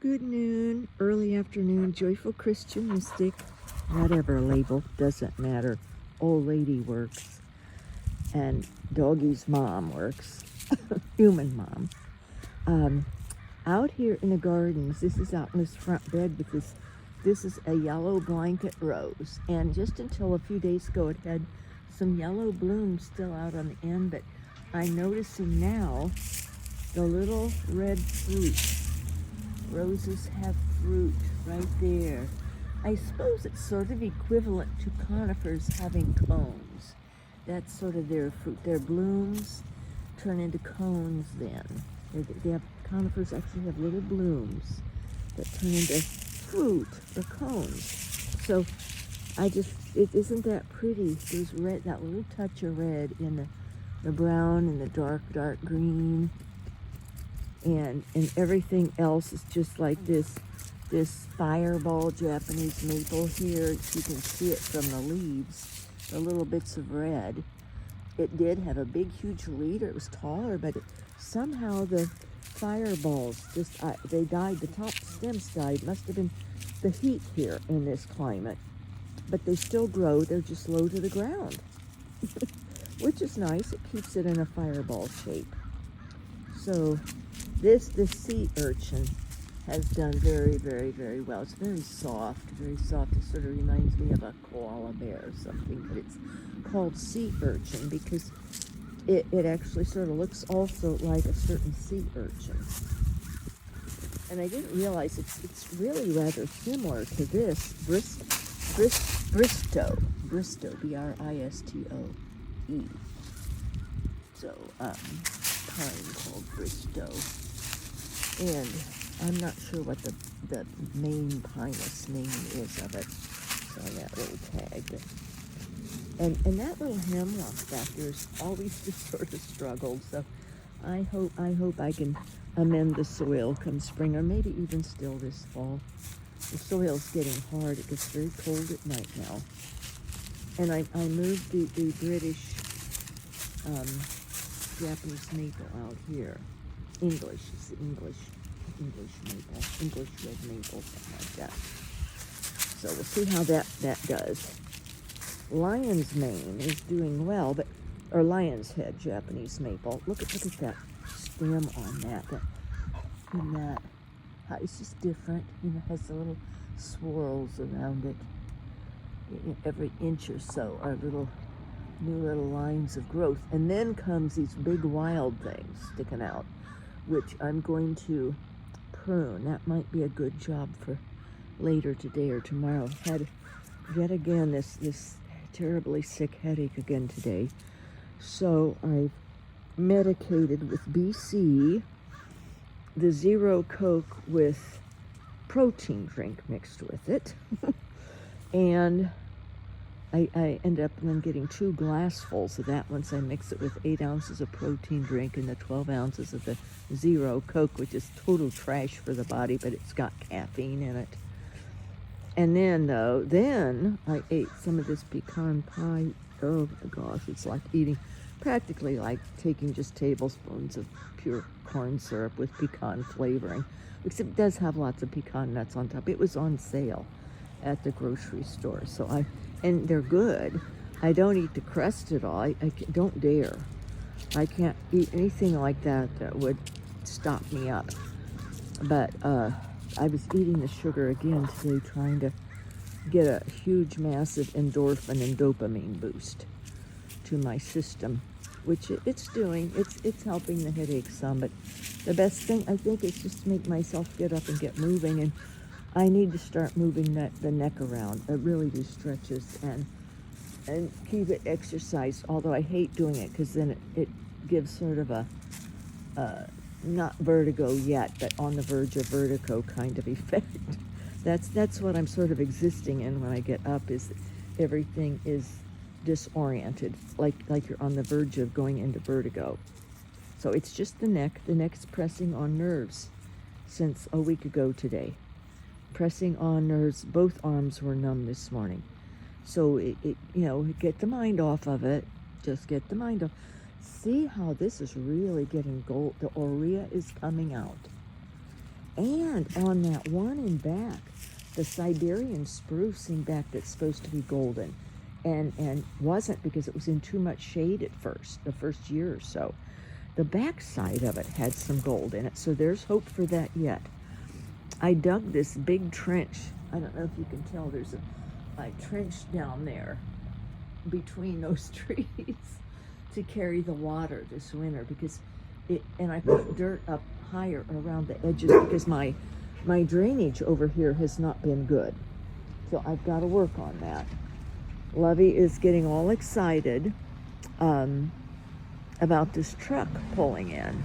Good noon, early afternoon, joyful Christian mystic, whatever label, doesn't matter. Old lady works, and doggy's mom works, human mom. Out here in the gardens, this is out in this front bed with this is a yellow blanket rose, and just until a few days ago it had some yellow blooms still out on the end, but I'm noticing now the little red fruit. Roses have fruit right there. I suppose it's sort of equivalent to conifers having cones. That's sort of their fruit. Their blooms turn into cones then. Conifers actually have little blooms that turn into fruit or cones. So isn't that pretty? There's red, that little touch of red in the brown and the dark green. And everything else is just like this fireball Japanese maple here. You can see it from the leaves, the little bits of red. It did have a big, huge leader. It was taller, but somehow the fireballs they died. The top stems died. Must have been the heat here in this climate. But they still grow. They're just low to the ground, which is nice. It keeps it in a fireball shape. So this sea urchin has done very, very, very well. It's very soft, very soft. It sort of reminds me of a koala bear or something, but it's called sea urchin because it actually sort of looks also like a certain sea urchin. And I didn't realize it's really rather similar to this Bristow, B-R-I-S-T-O-E. So, pine called Bristow. And I'm not sure what the main pinus name is of it. So that little tag. And that little hemlock back there's always just sort of struggled. So I hope I can amend the soil come spring, or maybe even still this fall. The soil's getting hard. It gets very cold at night now. And I moved the British Japanese maple out here. English is the English maple, English red maple, something like that. So we'll see how that does. Lion's mane is doing well, or lion's head Japanese maple. Look at that stem on that. How it's just different. You know, it has the little swirls around it. Every inch or so are new little lines of growth. And then comes these big wild things sticking out, which I'm going to prune. That might be a good job for later today or tomorrow. I've had yet again this terribly sick headache again today. So I've medicated with BC, the Zero Coke with protein drink mixed with it. And I end up then getting 2 glassfuls of that once I mix it with 8 ounces of protein drink and the 12 ounces of the Zero Coke, which is total trash for the body, but it's got caffeine in it. And then I ate some of this pecan pie. Oh my gosh, it's like practically like taking just tablespoons of pure corn syrup with pecan flavoring, except it does have lots of pecan nuts on top. It was on sale at the grocery store, and they're good. I don't eat the crust at all. I don't dare. I can't eat anything like that would stop me up. But I was eating the sugar again today, trying to get a huge, massive endorphin and dopamine boost to my system, which it's doing. It's helping the headache some, but the best thing I think is just to make myself get up and get moving, and I need to start moving the neck around. It really do stretches and keep it exercised, although I hate doing it because then it gives sort of a not vertigo yet, but on the verge of vertigo kind of effect. That's what I'm sort of existing in when I get up, is everything is disoriented, like you're on the verge of going into vertigo. So it's just the neck. The neck's pressing on nerves since a week ago today. Pressing on nerves. Both arms were numb this morning. So get the mind off of it. Just get the mind off. See how this is really getting gold. The urea is coming out. And on that one in back, the Siberian spruce in back that's supposed to be golden, and wasn't because it was in too much shade at first, the first year or so. The back side of it had some gold in it, so there's hope for that yet. I dug this big trench. I don't know if you can tell, there's a trench down there between those trees to carry the water this winter, because and I put dirt up higher around the edges because my drainage over here has not been good. So I've got to work on that. Lovey is getting all excited about this truck pulling in.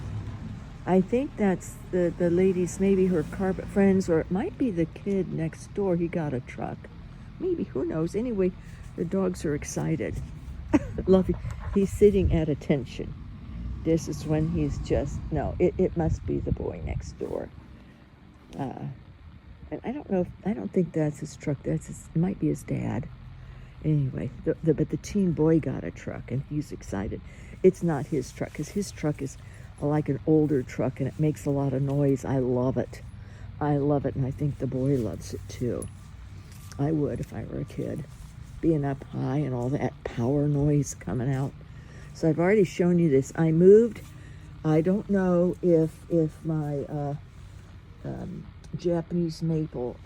I think that's the lady's, maybe her carpet friends, or it might be the kid next door. He got a truck. Maybe, who knows? Anyway, the dogs are excited. Lovey, he's sitting at attention. This is when he's just, no, it must be the boy next door. And I don't know, I don't think that's his truck. It might be his dad. Anyway, but the teen boy got a truck, and he's excited. It's not his truck, because his truck is like an older truck, and it makes a lot of noise. I love it. I love it, and I think the boy loves it too. I would if I were a kid, being up high and all that power noise coming out. So I've already shown you this. I moved. I don't know if my Japanese maple,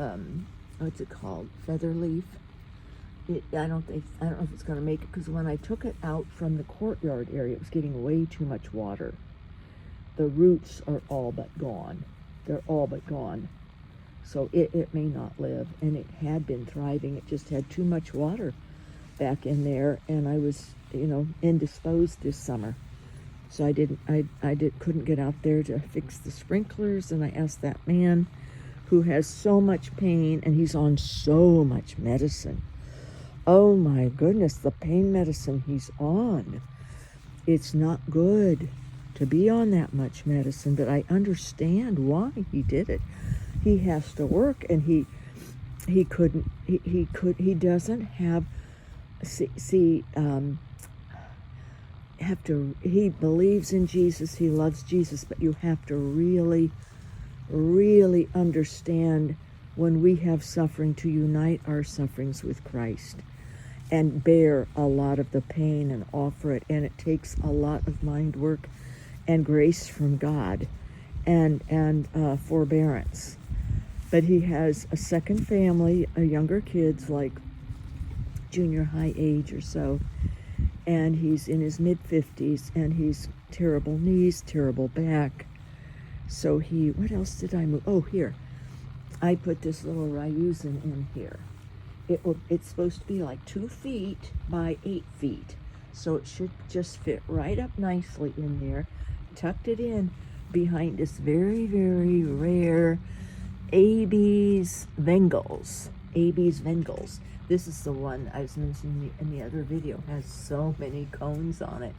what's it called, feather leaf. I don't know if it's going to make it, because when I took it out from the courtyard area, it was getting way too much water. The roots are all but gone. They're all but gone. So it may not live, and it had been thriving. It just had too much water back in there, and I was, indisposed this summer. So I couldn't get out there to fix the sprinklers, and I asked that man who has so much pain, and he's on so much medicine. Oh my goodness, the pain medicine he's on. It's not good to be on that much medicine, but I understand why he did it. He has to work, and he doesn't have, he believes in Jesus, he loves Jesus, but you have to really, really understand when we have suffering to unite our sufferings with Christ and bear a lot of the pain and offer it. And it takes a lot of mind work and grace from God and forbearance. But he has a second family, younger kids, like junior high age or so, and he's in his mid-50s, and he's terrible knees, terrible back. So what else did I move? Oh, here. I put this little ryuzen in here. It's supposed to be like 2 feet by 8 feet. So it should just fit right up nicely in there. Tucked it in behind this very, very rare AB's Vengals. AB's Vengals. This is the one I was mentioning in the other video. It has so many cones on it.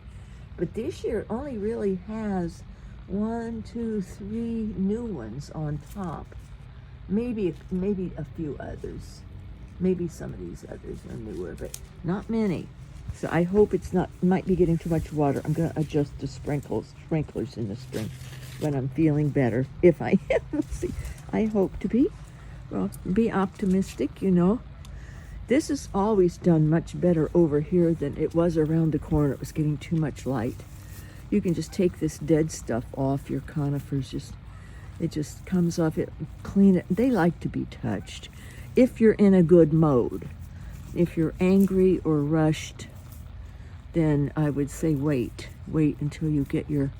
But this year it only really has 1, 2, 3 new ones on top. Maybe a few others. Maybe some of these others are newer, but not many. So I hope it's not, might be getting too much water. I'm going to adjust the sprinklers in the spring when I'm feeling better. If I am, we'll see. I hope to be optimistic, This is always done much better over here than it was around the corner. It was getting too much light. You can just take this dead stuff off your conifers. It just comes off. Clean it. They like to be touched. If you're in a good mode. If you're angry or rushed, then I would say wait until you get your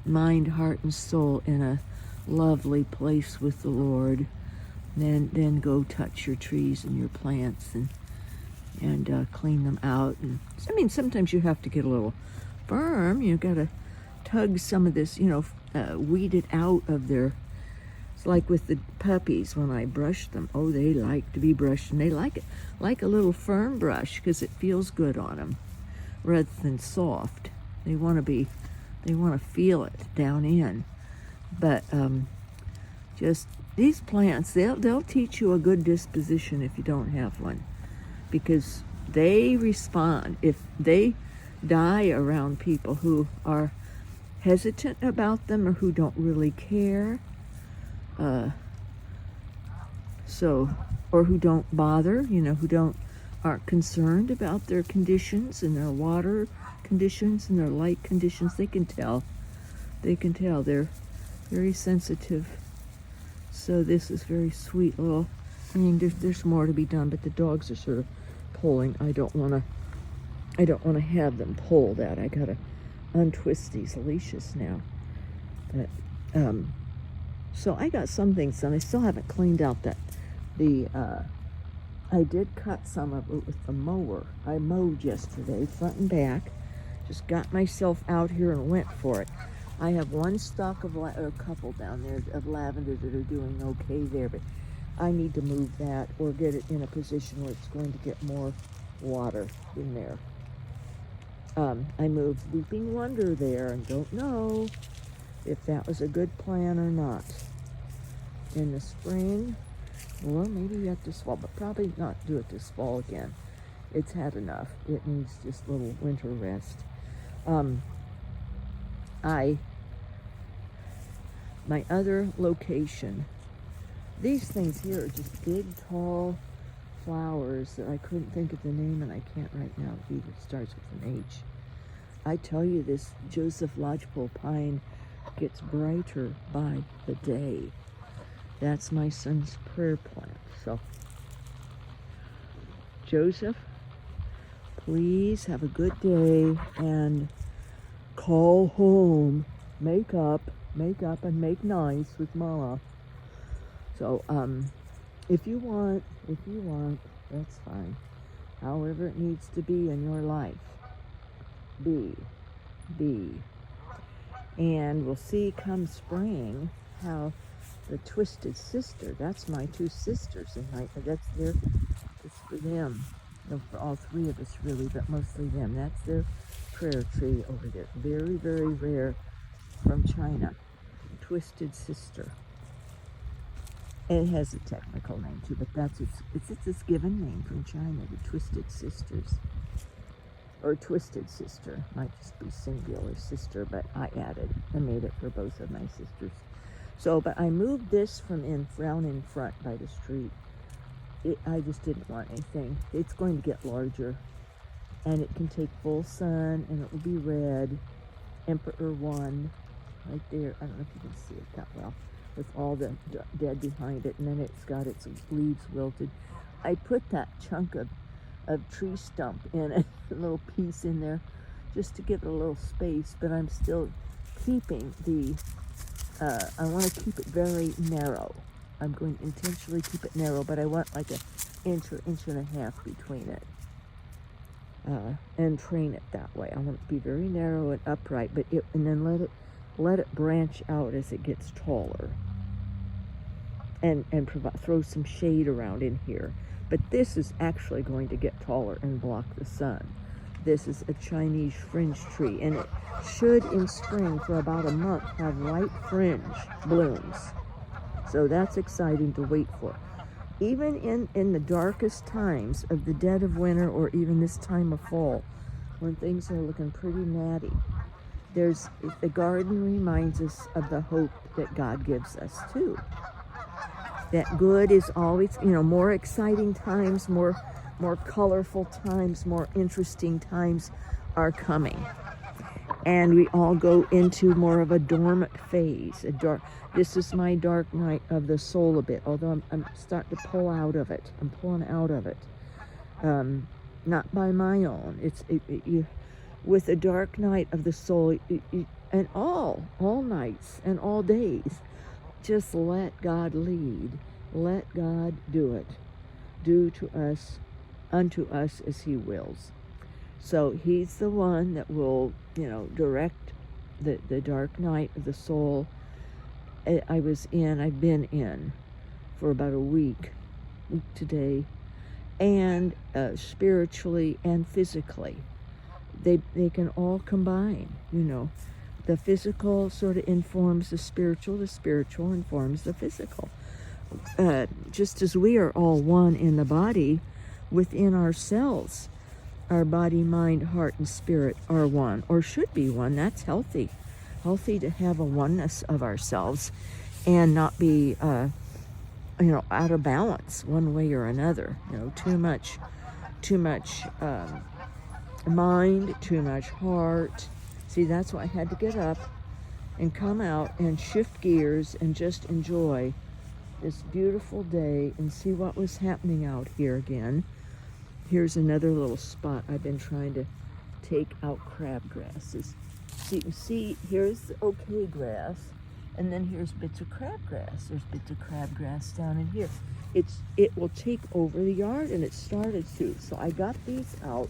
mind, heart, and soul in a lovely place with the Lord. Then go touch your trees and your plants and clean them out. And sometimes you have to get a little firm. You got to tug some of this, weed it out of their. It's like with the puppies when I brush them. Oh, they like to be brushed, and they like it like a little firm brush because it feels good on them rather than soft. They want to feel it down in. But just these plants, they'll teach you a good disposition if you don't have one, because they respond. If they die around people who are hesitant about them or who don't really care, Or who don't bother, who aren't concerned about their conditions and their water conditions and their light conditions. They can tell. They're very sensitive. So this is very sweet little. There's more to be done, but the dogs are sort of pulling. I don't want to have them pull that. I gotta untwist these leashes now. But so I got some things done. I still haven't cleaned out I did cut some of it with the mower. I mowed yesterday, front and back. Just got myself out here and went for it. I have one stalk of, or a couple down there of lavender that are doing okay there, but I need to move that or get it in a position where it's going to get more water in there. I moved Leaping Wonder there and don't know if that was a good plan or not. In the spring, or maybe yet this fall, but probably not do it this fall again. It's had enough. It needs just a little winter rest. My other location, these things here are just big, tall flowers that I couldn't think of the name, and I can't right now either. It starts with an H. I tell you, this Joseph Lodgepole pine gets brighter by the day. That's my son's prayer plant. So, Joseph, please have a good day and call home. Make up and make nice with Mama. So, if you want, that's fine. However it needs to be in your life. Be. And we'll see come spring how the Twisted Sister, that's my two sisters, and it's for them. No, for all three of us really, but mostly them. That's their prayer tree over there. Very, very rare from China. Twisted Sister. It has a technical name too, but it's its given name from China, the Twisted Sisters. Or Twisted Sister. Might just be singular sister, but I made it for both of my sisters. So, but I moved this from down in front by the street. I just didn't want anything. It's going to get larger, and it can take full sun, and it will be red. Emperor 1, right there. I don't know if you can see it that well, with all the dead behind it, and then it's got its leaves wilted. I put that chunk of tree stump in it, a little piece in there, just to give it a little space, but I'm still keeping I want to keep it very narrow. I'm going to intentionally keep it narrow, but I want like an inch or inch and a half between it, and train it that way. I want it to be very narrow and upright, and then let it branch out as it gets taller, and throw some shade around in here. But this is actually going to get taller and block the sun. This is a Chinese fringe tree, and it should in spring for about a month have light fringe blooms. So that's exciting to wait for. Even in the darkest times of the dead of winter, or even this time of fall, when things are looking pretty natty, the garden reminds us of the hope that God gives us too. That good is always, more exciting times, more colorful times, more interesting times are coming. And we all go into more of a dormant phase. This is my dark night of the soul a bit, although I'm starting to pull out of it. I'm pulling out of it. Not by my own. With the dark night of the soul, and all nights and all days, just let God lead. Let God do it. Do to us, unto us as He wills. So He's the one that will, direct the dark night of the soul. I've been in for about a week today, and spiritually and physically. They can all combine, The physical sort of informs the spiritual informs the physical. Just as we are all one in the body, within ourselves, our body, mind, heart, and spirit are one, or should be one. That's healthy. Healthy to have a oneness of ourselves. and not be, out of balance one way or another. Too much mind, too much heart. See, that's why I had to get up and come out and shift gears and just enjoy this beautiful day and see what was happening out here again. Here's another little spot I've been trying to take out crabgrasses. So you can see here's the okay grass, and then here's bits of crabgrass. There's bits of crabgrass down in here. It will take over the yard, and it started to. So I got these out,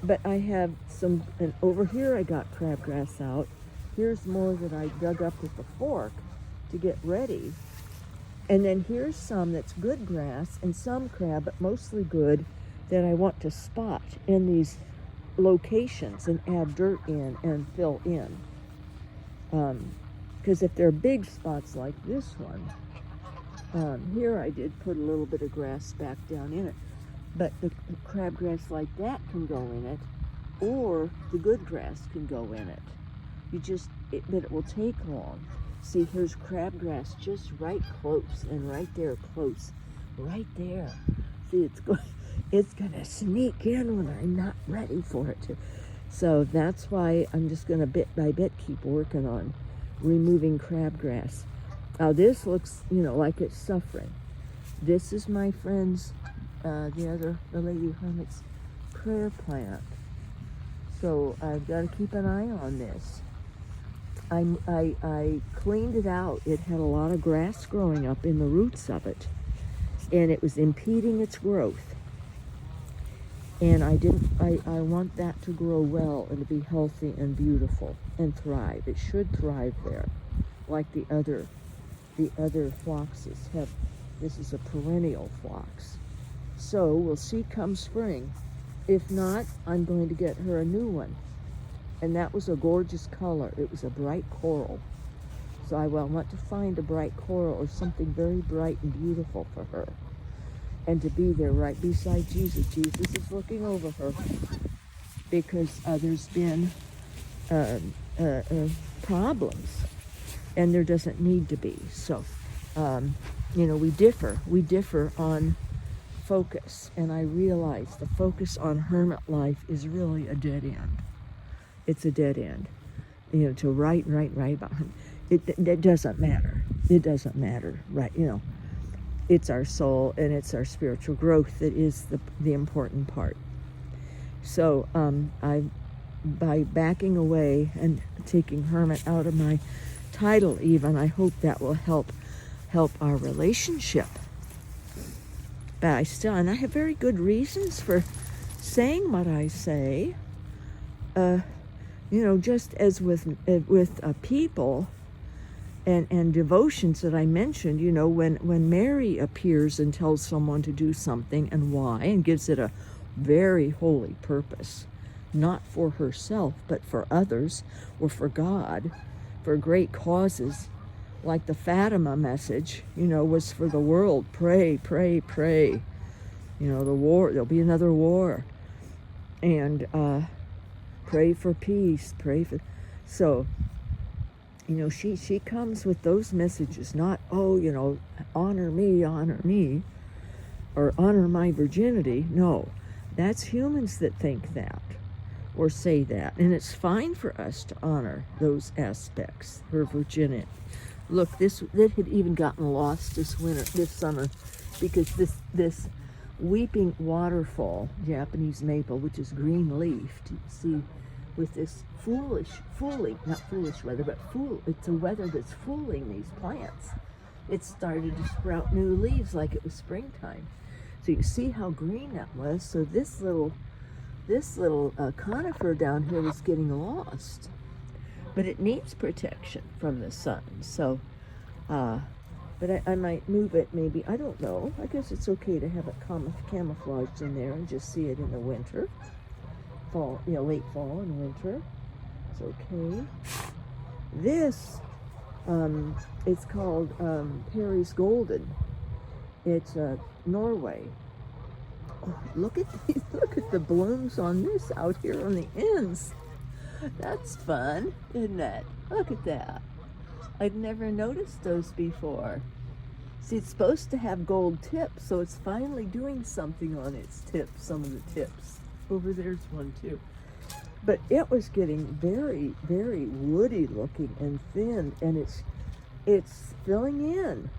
but I have some, and over here I got crabgrass out. Here's more that I dug up with the fork to get ready. And then here's some that's good grass and some crab, but mostly good, that I want to spot in these locations and add dirt in and fill in. Because if they're big spots like this one, here I did put a little bit of grass back down in it. But the crabgrass like that can go in it, or the good grass can go in it. But it will take long. See, here's crabgrass just right close, and right there close, right there. See, it's gonna sneak in when I'm not ready for it to. So that's why I'm just gonna bit by bit keep working on removing crabgrass. Now this looks, like it's suffering. This is my friend's, the Lady Hermit's prayer plant. So I've got to keep an eye on this. I cleaned it out. It had a lot of grass growing up in the roots of it, and it was impeding its growth. And I want that to grow well and to be healthy and beautiful and thrive. It should thrive there, like the other phloxes have. This is a perennial phlox. So we'll see come spring. If not, I'm going to get her a new one. And that was a gorgeous color. It was a bright coral. So I want to find a bright coral or something very bright and beautiful for her. And to be there right beside Jesus. Jesus is looking over her because there's been problems, and there doesn't need to be. So, we differ on focus, and I realize the focus on hermit life is really a dead end. It's a dead end. To write about him, it doesn't matter. It doesn't matter, right? It's our soul and it's our spiritual growth that is the important part. So by backing away and taking hermit out of my title even, I hope that will help our relationship. But I have very good reasons for saying what I say. Just as with people and devotions that I mentioned, when Mary appears and tells someone to do something and why, and gives it a very holy purpose, not for herself, but for others or for God, for great causes, like the Fatima message, was for the world. Pray, pray, pray. The war, there'll be another war. And pray for peace, so, she comes with those messages, not, honor me, or honor my virginity. No, that's humans that think that, or say that, and it's fine for us to honor those aspects, her virginity. Look, that had even gotten lost this summer, because this weeping waterfall, Japanese maple, which is green leafed, you see, with this it's a weather that's fooling these plants. It started to sprout new leaves like it was springtime. So you see how green that was. So this little conifer down here was getting lost, but it needs protection from the sun. So, but I might move it maybe. I don't know. I guess it's okay to have it camouflaged in there and just see it in the winter. Fall, late fall and winter. It's okay. This, it's called Paris Golden. It's Norway. Oh, look at the blooms on this out here on the ends. That's fun, isn't it? Look at that. I'd never noticed those before. See, it's supposed to have gold tips, so it's finally doing something on its tips, some of the tips. Over there's one too. But it was getting very, very woody looking and thin, and it's filling in.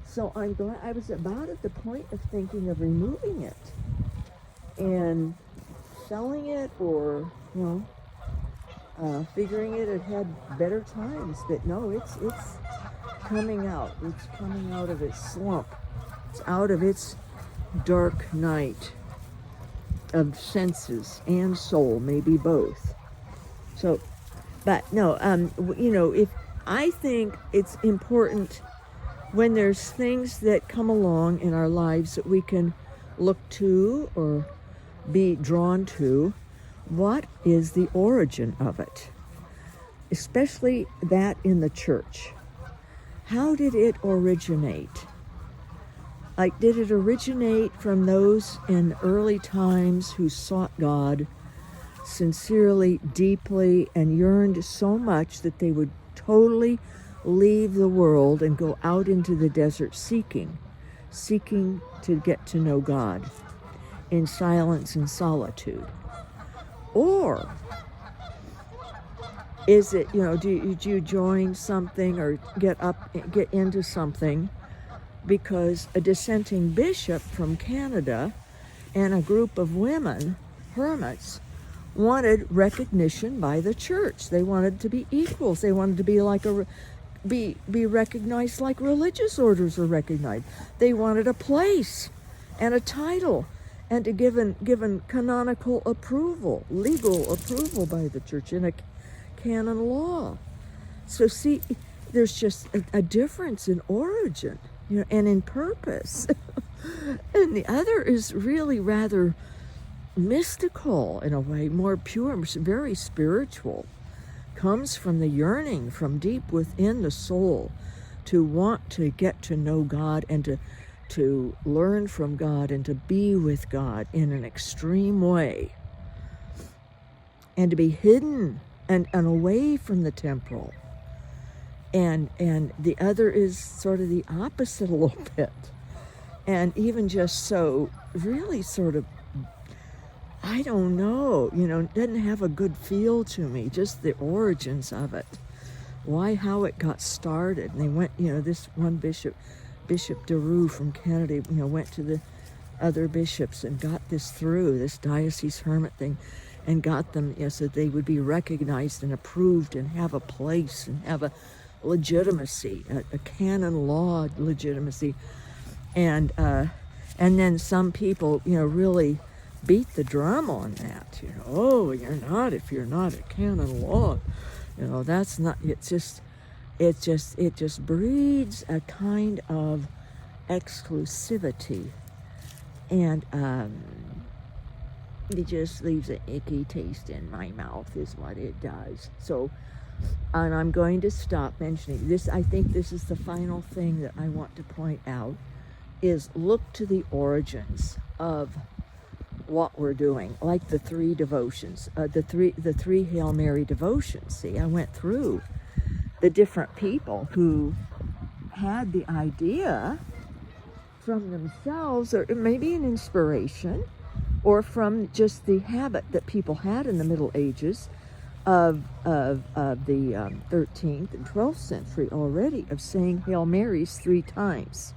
So I was about at the point of thinking of removing it and selling it, or figuring it had better times. But no, it's coming out. It's coming out of its slump. It's out of its dark night of senses and soul, maybe both. So, but no, if I think it's important when there's things that come along in our lives that we can look to or be drawn to, what is the origin of it? Especially that in the church. How did it originate? Like, did it originate from those in early times who sought God sincerely, deeply, and yearned so much that they would totally leave the world and go out into the desert seeking to get to know God in silence and solitude? Or is it, do you join something or get into something because a dissenting bishop from Canada and a group of women, hermits, wanted recognition by the church? They wanted to be equals. They wanted to be be recognized like religious orders are recognized. They wanted a place and a title and to given canonical approval, legal approval by the church in a canon law. So see, there's just a difference in origin, and in purpose. And the other is really rather mystical in a way, more pure, very spiritual. Comes from the yearning from deep within the soul to want to get to know God and to learn from God and to be with God in an extreme way, and to be hidden and away from the temporal. And the other is sort of the opposite a little bit, and even just so really sort of, I don't know, it doesn't have a good feel to me, just the origins of it, how it got started. And they went, this one Bishop DeRue from Canada, went to the other bishops and got this through, this diocese hermit thing, and got them, so they would be recognized and approved and have a place and have a legitimacy, a canon law legitimacy. And then some people, really beat the drum on that. Oh, you're not, if you're not a canon law, that's not. It just breeds a kind of exclusivity, and it just leaves an icky taste in my mouth, is what it does. So, and I'm going to stop mentioning this. I think this is the final thing that I want to point out, is look to the origins of what we're doing, like the three devotions, the three Hail Mary devotions. See, I went through the different people who had the idea from themselves, or maybe an inspiration, or from just the habit that people had in the Middle Ages of the 13th and 12th century already, of saying Hail Marys 3 times.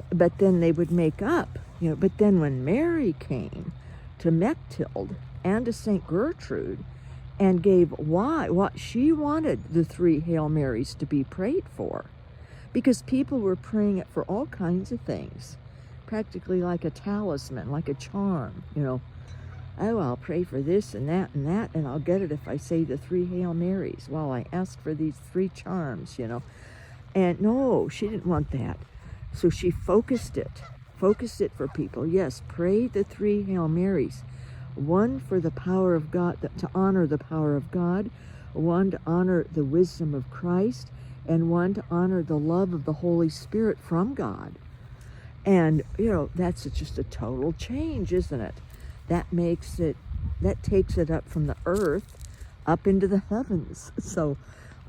But then they would make up, but then when Mary came to Mechthild and to St. Gertrude and gave what she wanted the 3 Hail Marys to be prayed for, because people were praying it for all kinds of things, practically like a talisman, like a charm, Oh, I'll pray for this and that, and I'll get it if I say the 3 Hail Marys. Well, I asked for these 3 charms, And no, she didn't want that. So she focused it for people. Yes, pray the 3 Hail Marys. 1 for the power of God, to honor the power of God, 1 to honor the wisdom of Christ, and 1 to honor the love of the Holy Spirit from God. And, that's just a total change, isn't it? That takes it up from the earth, up into the heavens. So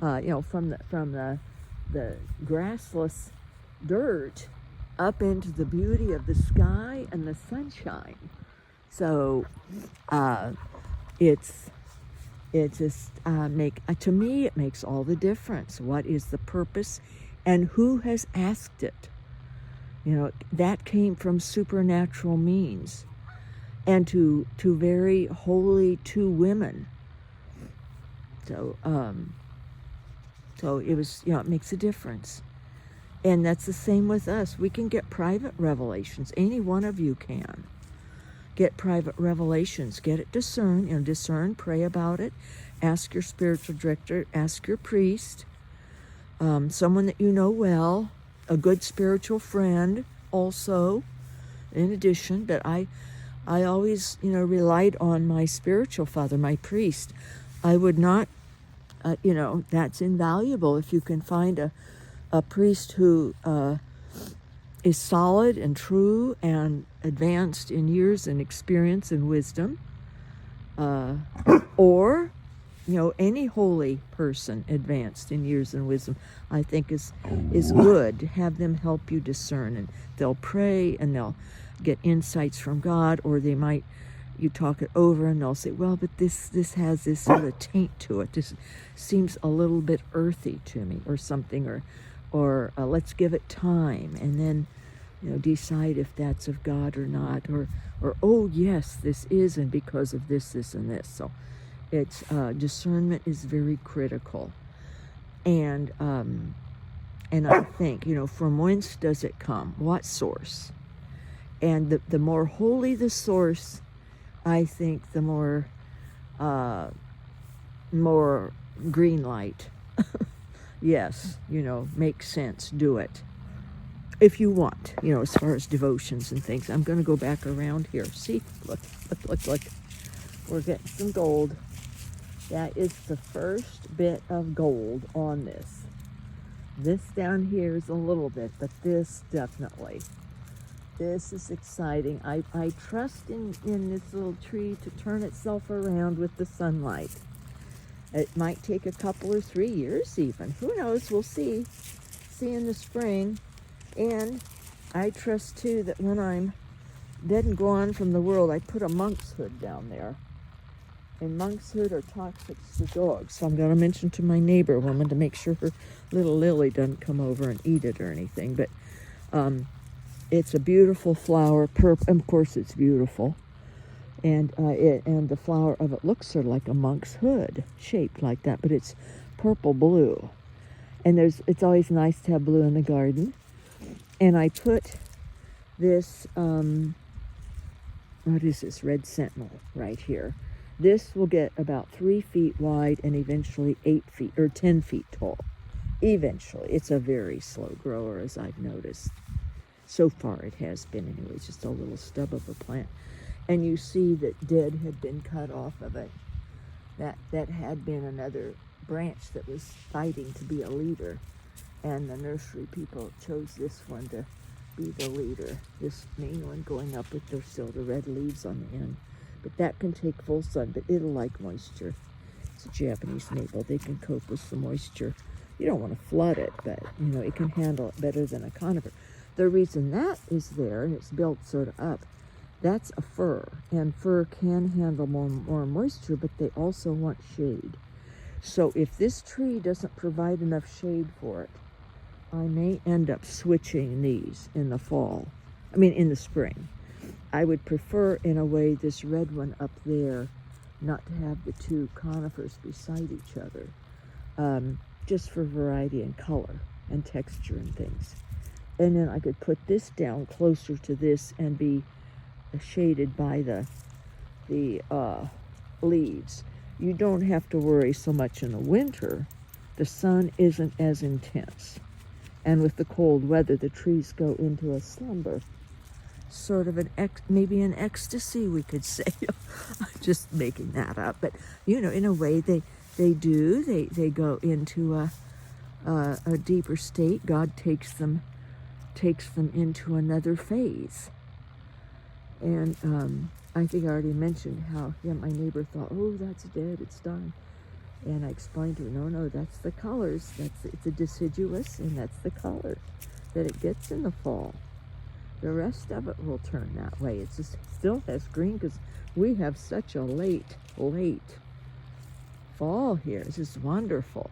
from the grassless dirt up into the beauty of the sky and the sunshine. So it just to me it makes all the difference. What is the purpose, and who has asked it? That came from supernatural means, and to very holy two women. So it was, it makes a difference. And that's the same with us. We can get private revelations. Any one of you can get private revelations. Get it discern, discern, pray about it. Ask your spiritual director, ask your priest, someone that you know well, a good spiritual friend also, in addition. But I always, relied on my spiritual father, my priest. I would not, that's invaluable if you can find a priest who is solid and true and advanced in years and experience and wisdom, or any holy person advanced in years and wisdom, I think is good to have them help you discern. And they'll pray and they'll get insights from God, or they might, you talk it over and they'll say, well, but this has this sort of taint to it. This seems a little bit earthy to me, or something, or let's give it time and then decide if that's of God or not, or oh yes, this is, and because of this and this. So it's discernment is very critical. And I think, from whence does it come? What source? And the more holy the source, I think the more green light. Yes, makes sense, do it. If you want, as far as devotions and things. I'm going to go back around here. See, look. We're getting some gold. That is the first bit of gold on this. This down here is a little bit, but this definitely. This is exciting. I trust in this little tree to turn itself around with the sunlight. It might take a couple or 3 years even. Who knows? We'll see. See in the spring. And I trust too that when I'm dead and gone from the world, I put a monk's hood down there. And monk's hood are toxic to dogs. So I'm going to mention to my neighbor woman to make sure her little Lily doesn't come over and eat it or anything. But it's a beautiful flower. Of course, it's beautiful. And the flower of it looks sort of like a monk's hood, shaped like that, but it's purple blue. And it's always nice to have blue in the garden. And I put this, what is this, red sentinel right here. This will get about 3 feet wide and eventually 8 feet or 10 feet tall. Eventually. It's a very slow grower, as I've noticed. So far it has been anyway. It's just a little stub of a plant. And you see that dead had been cut off of it. That had been another branch that was fighting to be a leader. And the nursery people chose this one to be the leader. This main one going up with still the red leaves on the end. But that can take full sun, but it'll like moisture. It's a Japanese maple. They can cope with some moisture. You don't want to flood it, but it can handle it better than a conifer. The reason that is there, and it's built sort of up, that's a fir. And fir can handle more moisture, but they also want shade. So if this tree doesn't provide enough shade for it, I may end up switching these in the fall. In the spring. I would prefer, in a way, this red one up there, not to have the two conifers beside each other, just for variety and color and texture and things. And then I could put this down closer to this and be shaded by the leaves. You don't have to worry so much in the winter. The sun isn't as intense. And with the cold weather, the trees go into a slumber. Sort of maybe an ecstasy, we could say. I'm just making that up. But, in a way, they do. They go into a deeper state. God takes them into another phase. And I think I already mentioned how my neighbor thought, oh, that's dead, it's done. And I explained to her, no, that's the colors. It's a deciduous, and that's the color that it gets in the fall. The rest of it will turn that way. It just still has green because we have such a late fall here. It's just wonderful.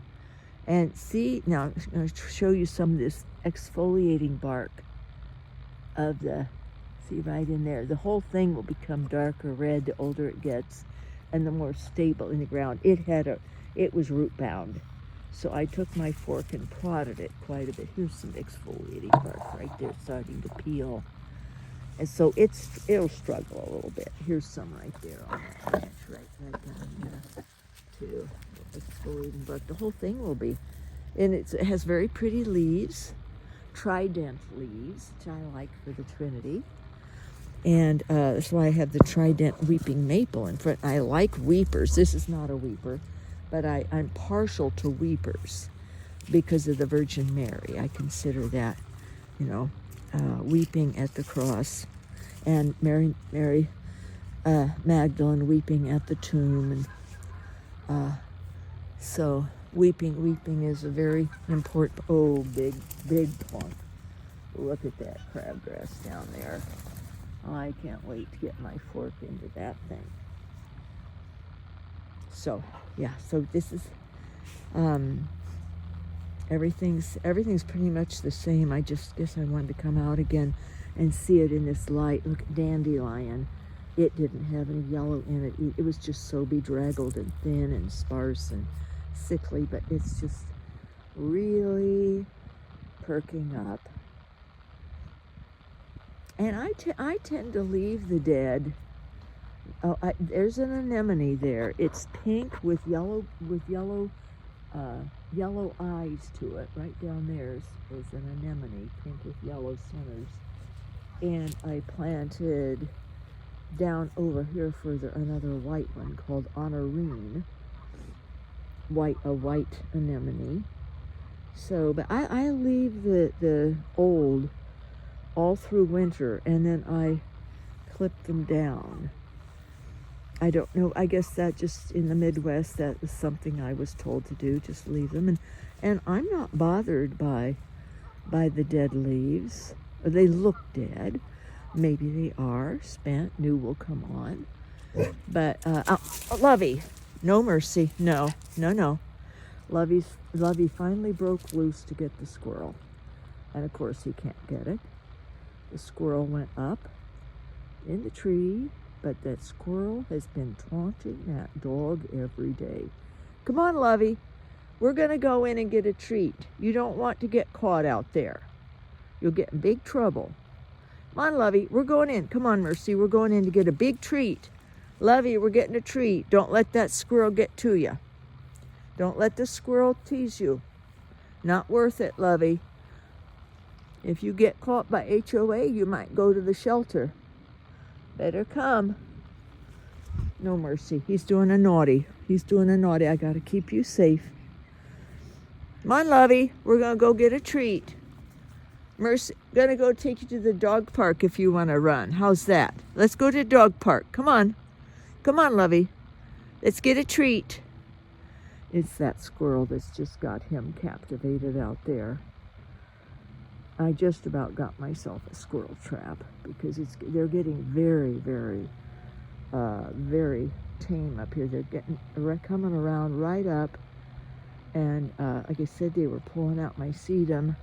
And see, now I'm going to show you some of this exfoliating bark of the, see right in there. The whole thing will become darker red the older it gets and the more stable in the ground. It was root bound. So I took my fork and prodded it quite a bit. Here's some exfoliating bark right there starting to peel. And so it'll struggle a little bit. Here's some right there on that branch, right down there too. Exfoliating bark. The whole thing will be. And it has very pretty leaves, trident leaves, which I like for the Trinity. And that's why I have the trident weeping maple in front. I like weepers. This is not a weeper, but I'm partial to weepers because of the Virgin Mary. I consider that, weeping at the cross, and Mary Magdalene weeping at the tomb, and so weeping is a very important. Oh, big plunk! Look at that crabgrass down there. I can't wait to get my fork into that thing. So yeah, so this is everything's pretty much the same. I just guess I wanted to come out again and see it in this light. Look at dandelion. It didn't have any yellow in it. It was just so bedraggled and thin and sparse and sickly, but it's just really perking up. And I tend to leave the dead. Oh, there's an anemone there. It's pink with yellow eyes to it. Right down there is an anemone, pink with yellow centers. And I planted down over here further another white one called honorine, a white anemone. So, but I leave the old all through winter, and then I clip them down. I don't know, I guess that just in the Midwest, that is something I was told to do, just leave them. And I'm not bothered by the dead leaves. They look dead. Maybe they are spent, new will come on. But, Lovey, no mercy, no. Lovey finally broke loose to get the squirrel. And of course he can't get it. The squirrel went up in the tree, but that squirrel has been taunting that dog every day. Come on, Lovey. We're going to go in and get a treat. You don't want to get caught out there. You'll get in big trouble. Come on, Lovey. We're going in. Come on, Mercy. We're going in to get a big treat. Lovey, we're getting a treat. Don't let that squirrel get to you. Don't let the squirrel tease you. Not worth it, Lovey. If you get caught by HOA, you might go to the shelter. Better come. No mercy. He's doing a naughty. I got to keep you safe. Come on, Lovey. We're going to go get a treat. Mercy, going to go take you to the dog park if you want to run. How's that? Let's go to the dog park. Come on. Come on, Lovey. Let's get a treat. It's that squirrel that's just got him captivated out there. I just about got myself a squirrel trap because they're getting very, very, very tame up here. They're coming around right up, and like I said, they were pulling out my sedum,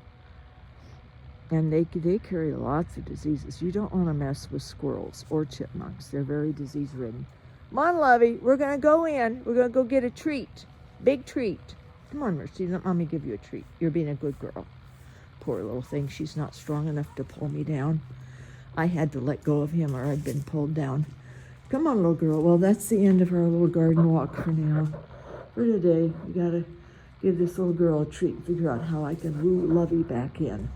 and they carry lots of diseases. You don't want to mess with squirrels or chipmunks. They're very disease-ridden. Come on, Lovey. We're going to go in. We're going to go get a treat. Big treat. Come on, Mercy. Let Mommy give you a treat. You're being a good girl. Poor little thing. She's not strong enough to pull me down. I had to let go of him or I'd been pulled down. Come on, little girl. Well, that's the end of our little garden walk for now. For today, we got to give this little girl a treat, figure out how I can woo Lovey back in.